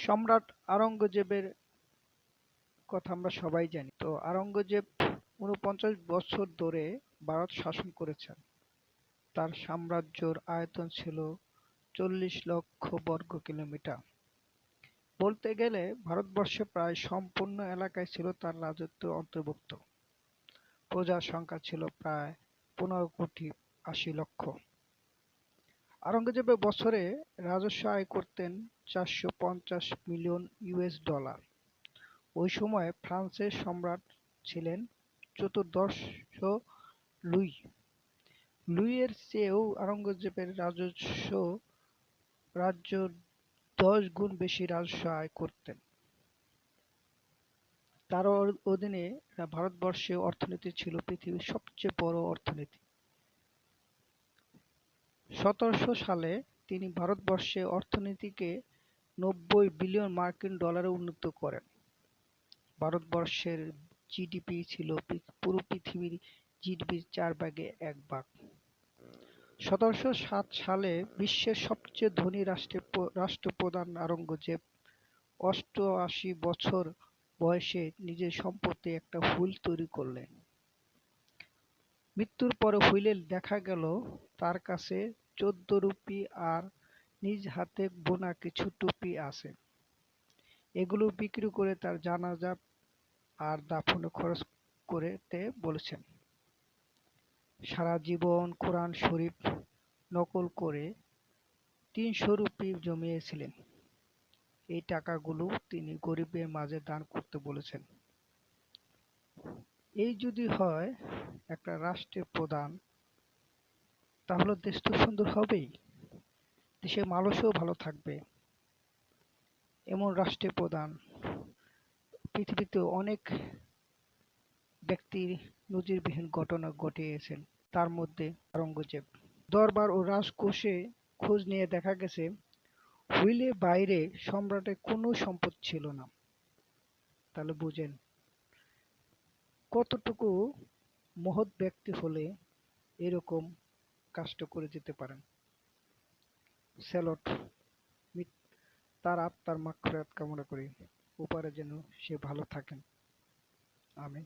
সম্রাট আওরঙ্গজেবের কথা আমরা সবাই জানি। তো আওরঙ্গজেব ৪৯ বছর ধরে ভারত শাসন করেছেন। তার সাম্রাজ্যের আয়তন ছিল ৪০ লক্ষ বর্গ কিলোমিটার। বলতে গেলে ভারতবর্ষের প্রায় সম্পূর্ণ এলাকাই ছিল তার রাজত্বের অন্তর্ভুক্ত। প্রজার সংখ্যা ছিল প্রায় ১৫,৮০,০০,০০০। আওরঙ্গজেব বছরে রাজস্ব আয় করতেন ৪৫০ মিলিয়ন US ডলার। ওই সময়ে ফ্রান্সের সম্রাট ছিলেন চতুর্দশ লুই। লুইয়ের চেয়েও আওরঙ্গজেবের রাজ্য ১০ গুণ বেশি রাজস্ব আয় করতেন। তার অধীনে ভারতবর্ষের অর্থনীতি ছিল পৃথিবীর সবচেয়ে বড় অর্থনীতি। ১৭০০ সালে তিনি ভারতবর্ষের অর্থনীতিকে ৯০ বিলিয়ন মার্কিন ডলারে উন্নীত করেন। ভারতবর্ষের জিডিপি ছিল পুরো পৃথিবীর জিডিপির ১/৪। ১৭০৭ সালে বিশ্বের সবচেয়ে ধনী রাষ্ট্রপ্রধান আওরঙ্গজেব ৮৮ বছর বয়সে নিজের সম্পত্তি একটা হুইল তৈরি করলেন। মৃত্যুর পরে হুইলে দেখা গেল তার কাছে ১৪ রুপি আর নিজ হাতে বোনা কিছু টুপি আছে। এগুলো বিক্রি করে তার জানাজা আর দাফনে খরচ করতে বলেছেন। সারা জীবন কোরআন শরীফ নকল করে ৩০০ রুপি জমিয়েছিলেন। এই টাকাগুলো তিনি গরিবদের মাঝে দান করতে বলেছেন। এই যদি হয় একটা রাষ্ট্রের প্রধান, তাহলে দেশ তো সুন্দর হবেই, দেশের মানুষও ভালো থাকবে। এমন রাষ্ট্রের প্রধান পৃথিবীতে অনেক ব্যক্তির নজিরবিহীন ঘটনা ঘটিয়েছেন, তার মধ্যে আওরঙ্গজেব। দরবার ও রাজকোষে খোঁজ নিয়ে দেখা গেছে হুইলের বাইরে সম্রাটের কোনো সম্পদ ছিল না। তাহলে বুঝেন কতটুকু মহৎ ব্যক্তি হলে এরকম কাজটা করে যেতে পারেন। স্যালুট। তার আত্মার মাগফিরাত কামনা করি, উপরে যেন সে ভালো থাকেন। আমিন।